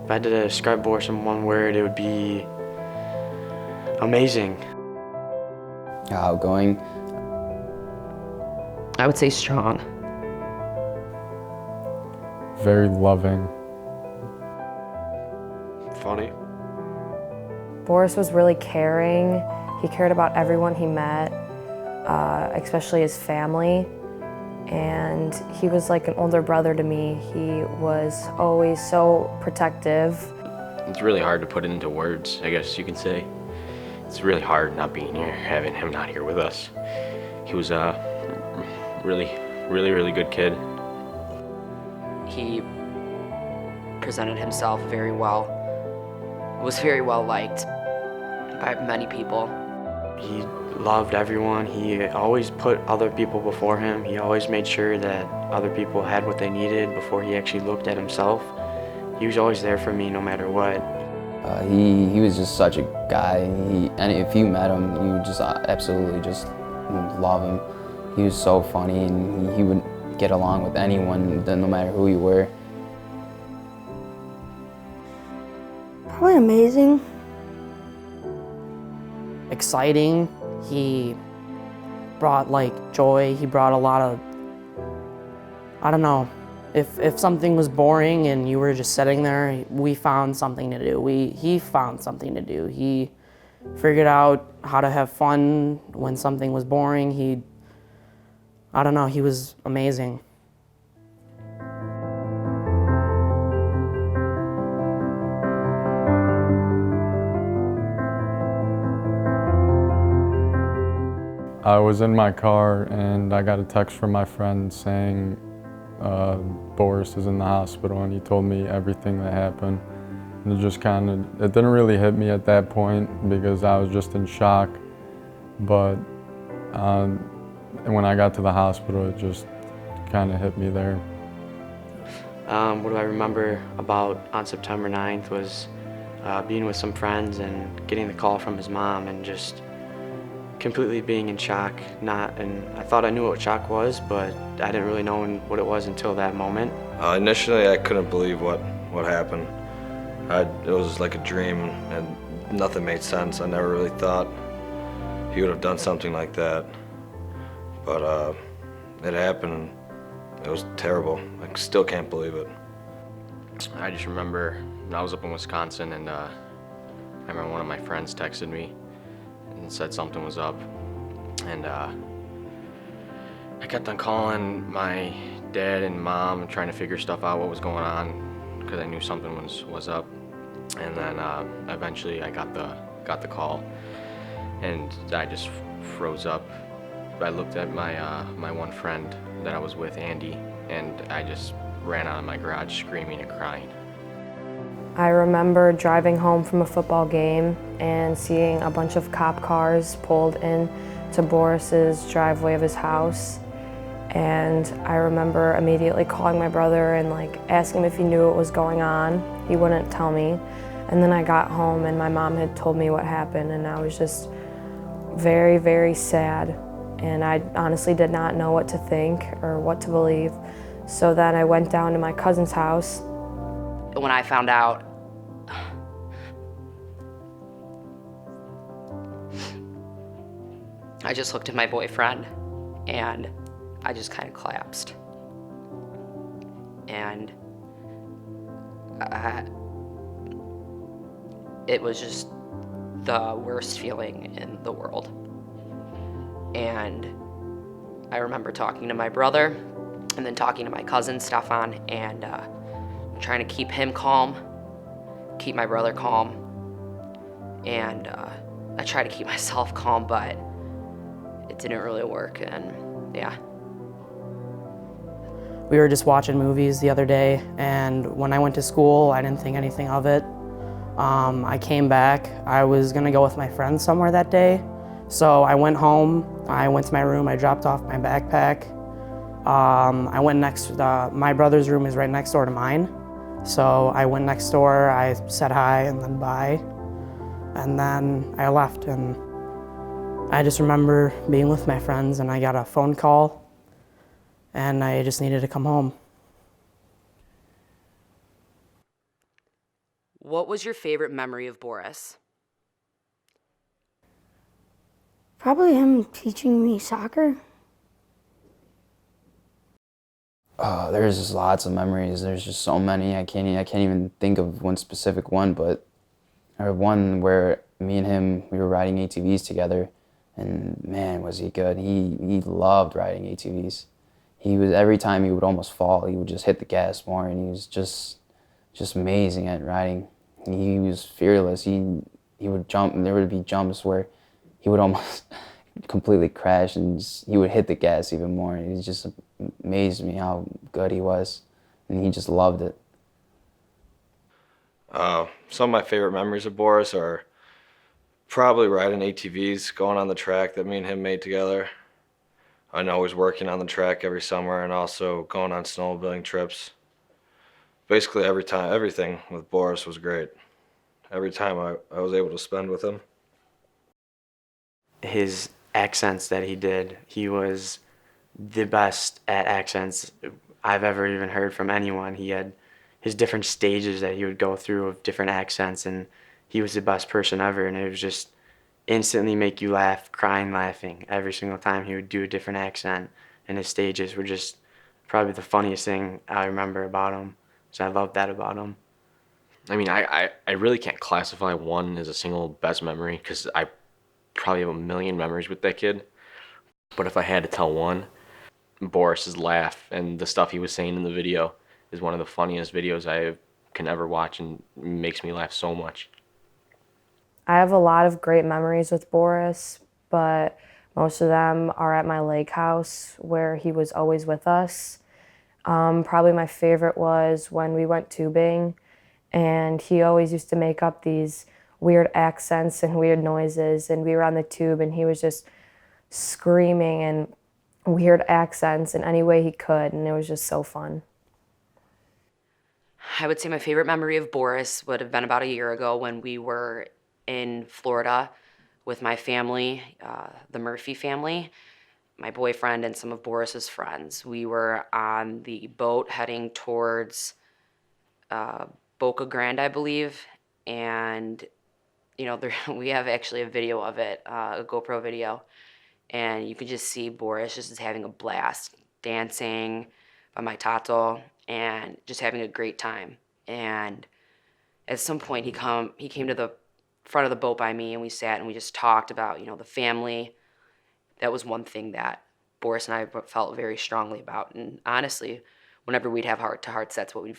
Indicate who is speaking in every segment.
Speaker 1: If I had to describe Boris in one word, it would be amazing.
Speaker 2: Outgoing.
Speaker 3: I would say strong.
Speaker 4: Very loving.
Speaker 1: Funny.
Speaker 5: Boris was really caring. He cared about everyone he met, especially his family. And he was like an older brother to me. He was always so protective.
Speaker 6: It's really hard to put it into words, I guess you can say. It's really hard not being here, having him not here with us. He was a really good kid.
Speaker 3: He presented himself very well, was very well liked by many people.
Speaker 1: He loved everyone. He always put other people before him. He always made sure that other people had what they needed before he actually looked at himself. He was always there for me no matter what.
Speaker 2: He was just such a guy. And if you met him, you would just absolutely just love him. He was so funny, and he would get along with anyone, no matter who you were.
Speaker 7: Probably amazing.
Speaker 8: Exciting. He brought like joy. He brought a lot of, I don't know, if something was boring and you were just sitting there, we found something to do. He found something to do. He figured out how to have fun when something was boring. I don't know, he was amazing.
Speaker 4: I was in my car and I got a text from my friend saying Boris is in the hospital, and he told me everything that happened. And it just it didn't really hit me at that point because I was just in shock. But when I got to the hospital, it just kind of hit me there.
Speaker 1: What do I remember about on September 9th was being with some friends and getting the call from his mom and just completely being in shock. And I thought I knew what shock was, but I didn't really know what it was until that moment.
Speaker 9: Initially, I couldn't believe what happened. It was like a dream, and nothing made sense. I never really thought he would have done something like that. But it happened, and it was terrible. I still can't believe it.
Speaker 6: I just remember I was up in Wisconsin, and I remember one of my friends texted me and said something was up. And I kept on calling my dad and mom, trying to figure stuff out, what was going on, because I knew something was up. And then eventually I got the call, and I just froze up. I looked at my one friend that I was with, Andy, and I just ran out of my garage screaming and crying.
Speaker 5: I remember driving home from a football game and seeing a bunch of cop cars pulled in to Boris's driveway of his house. And I remember immediately calling my brother and asking him if he knew what was going on. He wouldn't tell me. And then I got home and my mom had told me what happened, and I was just very, very sad. And I honestly did not know what to think or what to believe. So then I went down to my cousin's house.
Speaker 3: When I found out, I just looked at my boyfriend and I just kind of collapsed. And it was just the worst feeling in the world. And I remember talking to my brother and then talking to my cousin Stefan and trying to keep him calm, keep my brother calm, and I tried to keep myself calm, but it didn't really work, and yeah.
Speaker 8: We were just watching movies the other day, and when I went to school, I didn't think anything of it. I came back. I was gonna go with my friends somewhere that day, so I went home. I went to my room. I dropped off my backpack. I went my brother's room is right next door to mine, so I went next door. I said hi and then bye, and then I left. And I just remember being with my friends, and I got a phone call, and I just needed to come home.
Speaker 3: What was your favorite memory of Boris?
Speaker 7: Probably him teaching me soccer.
Speaker 2: There's just lots of memories. There's just so many. I can't even think of one specific one, but or one where me and him, we were riding ATVs together, and man, was he good. He loved riding ATVs. Every time he would almost fall, he would just hit the gas more, and he was just amazing at riding. He was fearless. He would jump, and there would be jumps where he would almost completely crash, and he would hit the gas even more. It just amazed me how good he was, and he just loved it.
Speaker 9: Some of my favorite memories of Boris are probably riding ATVs, going on the track that me and him made together. I know he was working on the track every summer and also going on snowmobiling trips. Basically everything with Boris was great. Every time I was able to spend with him.
Speaker 1: His accents that he did, he was the best at accents I've ever even heard from anyone. He had his different stages that he would go through of different accents, and he was the best person ever, and it was just instantly make you laugh, crying laughing every single time he would do a different accent, and his stages were just probably the funniest thing I remember about him. So I love that about him.
Speaker 6: I mean, I really can't classify one as a single best memory because I probably have a million memories with that kid. But if I had to tell one, Boris's laugh and the stuff he was saying in the video is one of the funniest videos I can ever watch and makes me laugh so much.
Speaker 5: I have a lot of great memories with Boris, but most of them are at my lake house where he was always with us. Probably my favorite was when we went tubing, and he always used to make up these weird accents and weird noises, and we were on the tube and he was just screaming and weird accents in any way he could, and it was just so fun.
Speaker 3: I would say my favorite memory of Boris would have been about a year ago when we were in Florida with my family, the Murphy family, my boyfriend, and some of Boris's friends. We were on the boat heading towards Boca Grande, I believe, and we have actually a video of it, a GoPro video, and you can just see Boris just having a blast, dancing by my tato, and just having a great time. And at some point, he came to the front of the boat by me, and we sat and we just talked about the family. That was one thing that Boris and I felt very strongly about. And honestly, whenever we'd have heart-to-hearts, that's what we'd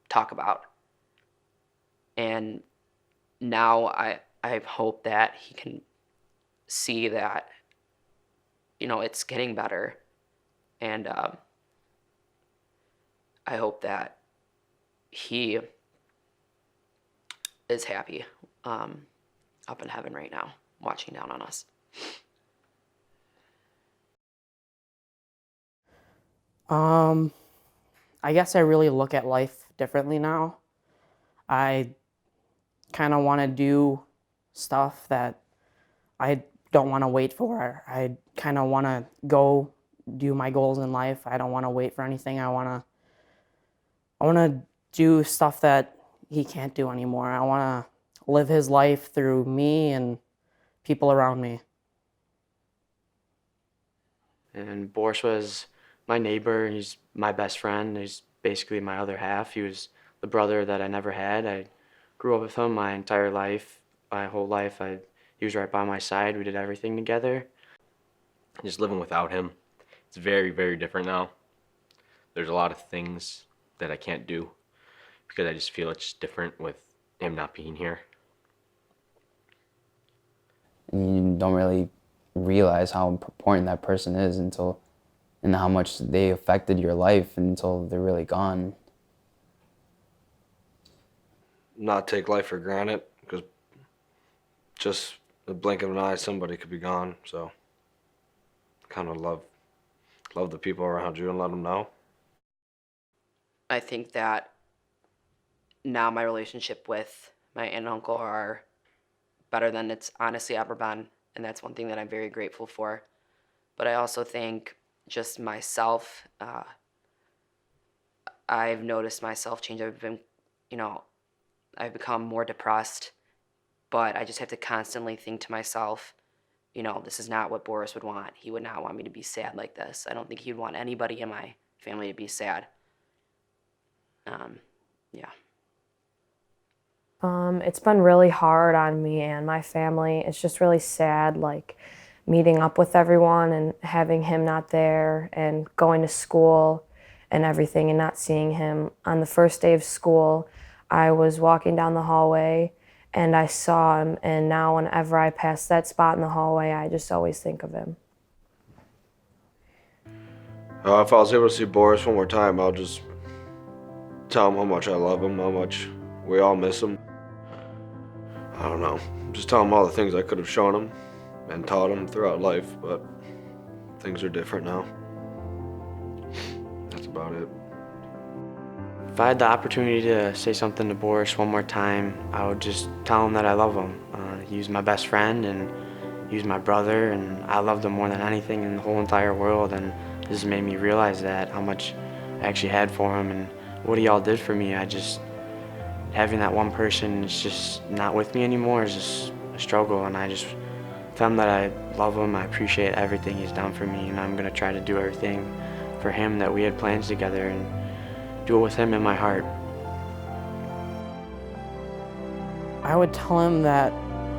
Speaker 3: talk about. And now I hope that he can see that, it's getting better. And I hope that he is happy up in heaven right now, watching down on us.
Speaker 8: I guess I really look at life differently now. I kind of want to do stuff that I don't want to wait for. I kind of want to go do my goals in life. I don't want to wait for anything. I want to do stuff that he can't do anymore. I want to live his life through me and people around me.
Speaker 1: And Boris was my neighbor. He's my best friend. He's basically my other half. He was the brother that I never had. I grew up with him my entire life, my whole life. He was right by my side. We did everything together.
Speaker 6: Just living without him, it's very, very different now. There's a lot of things that I can't do because I just feel it's different with him not being here.
Speaker 2: You don't really realize how important that person is and how much they affected your life until they're really gone.
Speaker 9: Not take life for granted, because just the blink of an eye, somebody could be gone. So kind of love the people around you and let them know.
Speaker 3: I think that now my relationship with my aunt and uncle are better than it's honestly ever been, and that's one thing that I'm very grateful for. But I also think just myself, I've noticed myself change. I've been, I've become more depressed, but I just have to constantly think to myself, this is not what Boris would want. He would not want me to be sad like this. I don't think he'd want anybody in my family to be sad. Yeah.
Speaker 5: It's been really hard on me and my family. It's just really sad, like meeting up with everyone and having him not there and going to school and everything and not seeing him. On the first day of school, I was walking down the hallway and I saw him, and now whenever I pass that spot in the hallway, I just always think of him.
Speaker 9: If I was able to see Boris one more time, I'll just tell him how much I love him, how much we all miss him. I don't know, just tell him all the things I could have shown him and taught him throughout life, but things are different now. That's about it.
Speaker 1: If I had the opportunity to say something to Boris one more time, I would just tell him that I love him. He was my best friend and he was my brother, and I loved him more than anything in the whole entire world, and this made me realize that, how much I actually had for him and what he all did for me. Having that one person is just not with me anymore is just a struggle, and I just tell him that I love him, I appreciate everything he's done for me, and I'm gonna try to do everything for him that we had plans together and do it with him in my heart.
Speaker 8: I would tell him that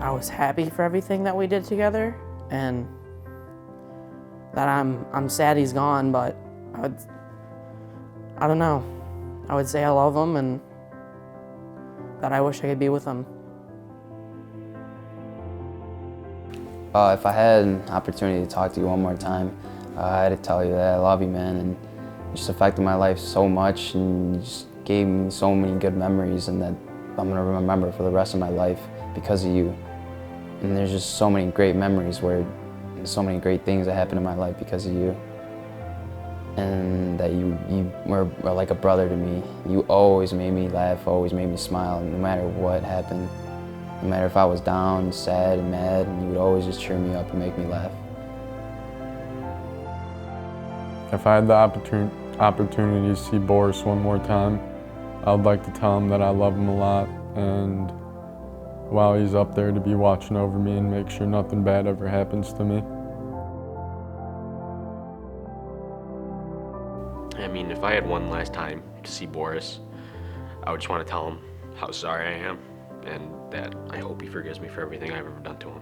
Speaker 8: I was happy for everything that we did together, and that I'm sad he's gone, but I don't know. I would say I love him and that I wish I could be with him.
Speaker 2: If I had an opportunity to talk to you one more time, I had to tell you that I love you, man, and it just affected my life so much, and you just gave me so many good memories, and that I'm gonna remember for the rest of my life because of you. And there's just so many great memories where so many great things that happened in my life because of you. And that you were like a brother to me. You always made me laugh, always made me smile, no matter what happened. No matter if I was down, sad, and mad, and you would always just cheer me up and make me laugh.
Speaker 4: If I had the opportunity to see Boris one more time, I'd like to tell him that I love him a lot, and while he's up there, to be watching over me and make sure nothing bad ever happens to me.
Speaker 6: I mean, if I had one last time to see Boris, I would just want to tell him how sorry I am and that I hope he forgives me for everything I've ever done to him.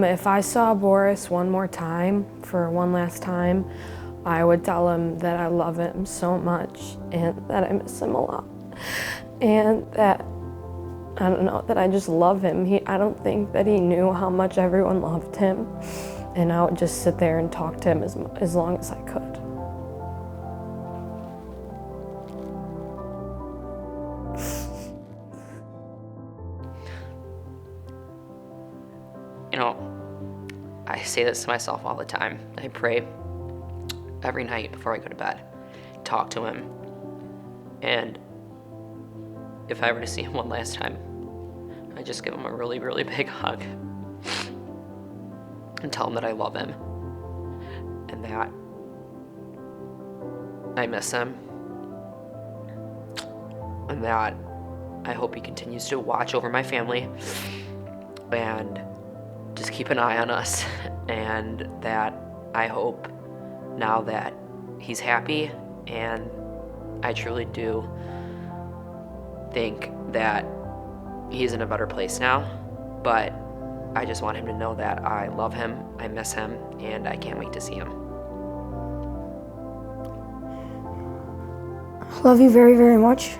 Speaker 5: If I saw Boris one more time, for one last time, I would tell him that I love him so much and that I miss him a lot. And that, I don't know, that I just love him. I don't think that he knew how much everyone loved him. And I would just sit there and talk to him as long as I could.
Speaker 3: I say this to myself all the time. I pray every night before I go to bed, talk to him, and if I were to see him one last time, I just give him a really, really big hug and tell him that I love him and that I miss him and that I hope he continues to watch over my family and just keep an eye on us, and that I hope now that he's happy, and I truly do think that he's in a better place now, but I just want him to know that I love him, I miss him, and I can't wait to see him.
Speaker 7: I love you very, very much.